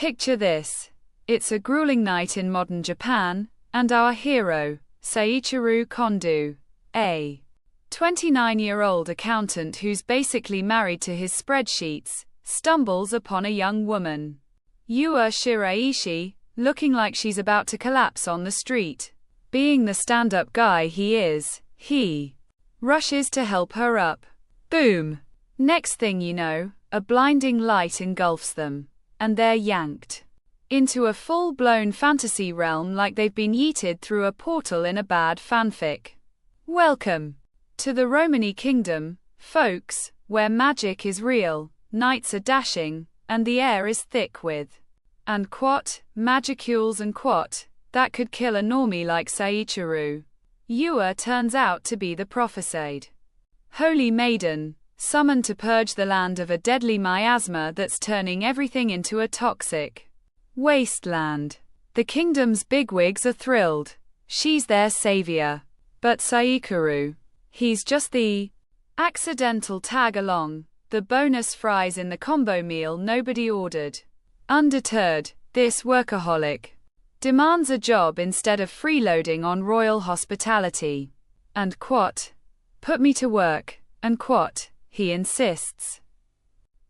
Picture this. It's a grueling night in modern Japan, and our hero, Seiichirou Kondo, a 29-year-old accountant who's basically married to his spreadsheets, stumbles upon a young woman, Yua Shiraishi, looking like she's about to collapse on the street. Being the stand-up guy he is, he rushes to help her up. Boom! Next thing you know, a blinding light engulfs them, and they're yanked into a full-blown fantasy realm like they've been yeeted through a portal in a bad fanfic. Welcome to the Romani Kingdom, folks, where magic is real, knights are dashing, and the air is thick with magicules and that could kill a normie like Seiichirou. Yua turns out to be the prophesied holy maiden, summoned to purge the land of a deadly miasma that's turning everything into a toxic wasteland. The kingdom's bigwigs are thrilled. She's their savior. But Seiichirou, he's just the accidental tag-along, the bonus fries in the combo meal nobody ordered. Undeterred, this workaholic demands a job instead of freeloading on royal hospitality. And put me to work, and he insists,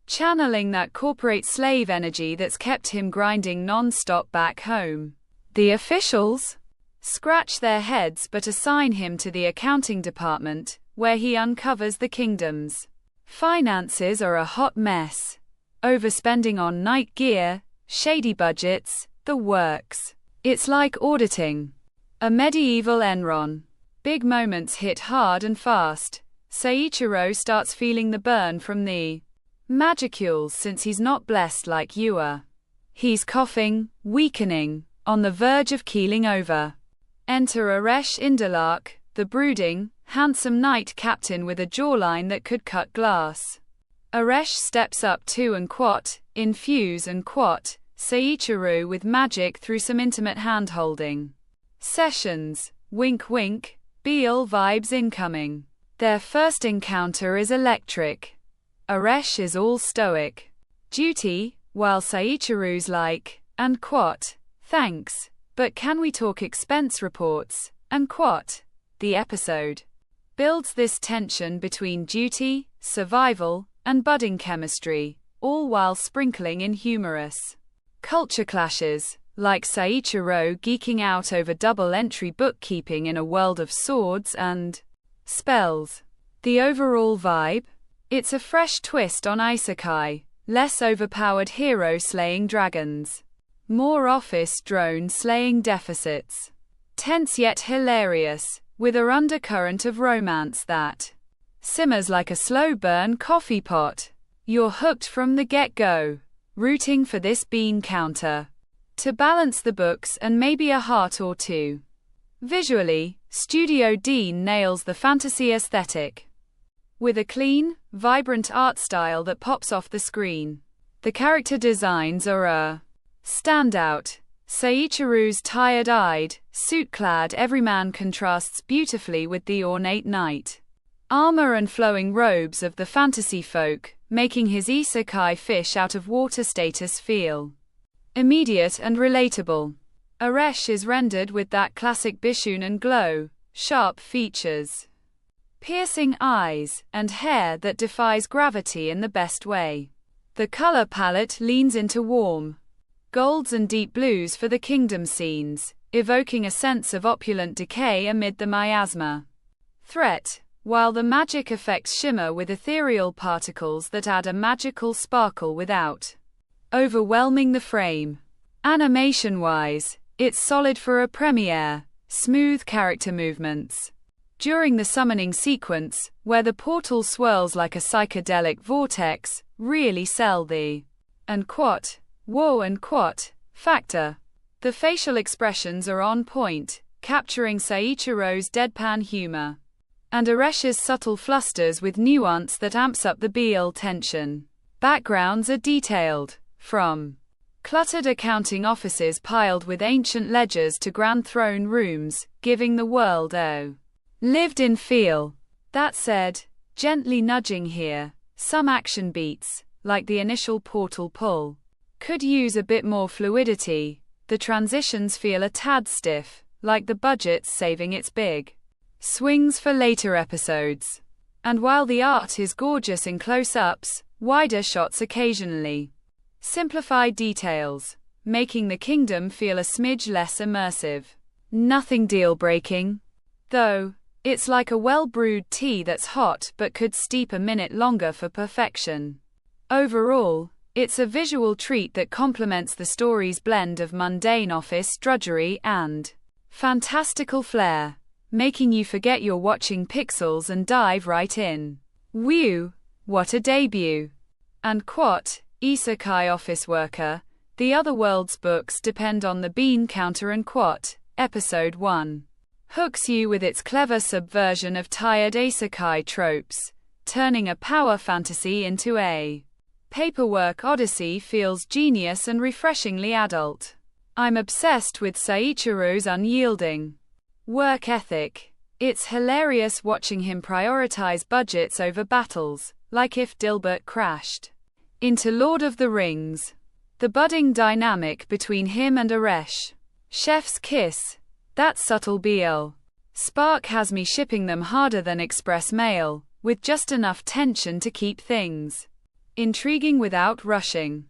channeling that corporate slave energy that's kept him grinding non-stop back home. The officials scratch their heads but assign him to the accounting department, where he uncovers the kingdom's finances are a hot mess. Overspending on night gear, shady budgets, the works. It's like auditing a medieval Enron. Big moments hit hard and fast. Seiichirou starts feeling the burn from the magicules since he's not blessed like Yua. He's coughing, weakening, on the verge of keeling over. Enter Aresh Indalark, the brooding, handsome knight captain with a jawline that could cut glass. Aresh steps up to and infuse and Seiichirou with magic through some intimate hand-holding sessions. Wink wink, BL vibes incoming. Their first encounter is electric. Aresh is all stoic duty, while Seiichirou's like, and thanks, but can we talk expense reports, and The episode builds this tension between duty, survival, and budding chemistry, all while sprinkling in humorous culture clashes, like Seiichirou geeking out over double-entry bookkeeping in a world of swords and spells. The overall vibe? It's a fresh twist on isekai, less overpowered hero slaying dragons, more office drone slaying deficits. Tense yet hilarious, with an undercurrent of romance that simmers like a slow-burn coffee pot. You're hooked from the get-go, rooting for this bean counter to balance the books and maybe a heart or two. Visually, Studio Dean nails the fantasy aesthetic with a clean, vibrant art style that pops off the screen. The character designs are a standout. Seiichirou's tired-eyed, suit-clad everyman contrasts beautifully with the ornate knight armor and flowing robes of the fantasy folk, making his isekai fish out of water status feel immediate and relatable. Aresh is rendered with that classic Bishunen glow, sharp features, piercing eyes, and hair that defies gravity in the best way. The color palette leans into warm golds and deep blues for the kingdom scenes, evoking a sense of opulent decay amid the miasma threat, while the magic effects shimmer with ethereal particles that add a magical sparkle without overwhelming the frame. Animation-wise, it's solid for a premiere, smooth character movements during the summoning sequence, where the portal swirls like a psychedelic vortex, really sell the whoa and factor. The facial expressions are on point, capturing Seiichirou's deadpan humor, and Aresh's subtle flusters with nuance that amps up the BL tension. Backgrounds are detailed, from cluttered accounting offices piled with ancient ledgers to grand throne rooms, giving the world a lived-in feel. That said, gently nudging here, some action beats, like the initial portal pull, Could use a bit more fluidity. The transitions feel a tad stiff, like the budget's saving its big swings for later episodes. And while the art is gorgeous in close-ups, wider shots occasionally simplified details, making the kingdom feel a smidge less immersive. Nothing deal-breaking, though. It's like a well-brewed tea that's hot but could steep a minute longer for perfection. Overall, it's a visual treat that complements the story's blend of mundane office drudgery and fantastical flair, making you forget you're watching pixels and dive right in. Whew, what a debut! And quote, Isekai Office Worker, the other world's books depend on the bean counter and quote, Episode 1. Hooks you with its clever subversion of tired isekai tropes, turning a power fantasy into a paperwork odyssey feels genius and refreshingly adult. I'm obsessed with Seiichirou's unyielding work ethic. It's hilarious watching him prioritize budgets over battles, like if Dilbert crashed into Lord of the Rings. The budding dynamic between him and Aresh, chef's kiss, that subtle BL spark has me shipping them harder than express mail, with just enough tension to keep things intriguing without rushing.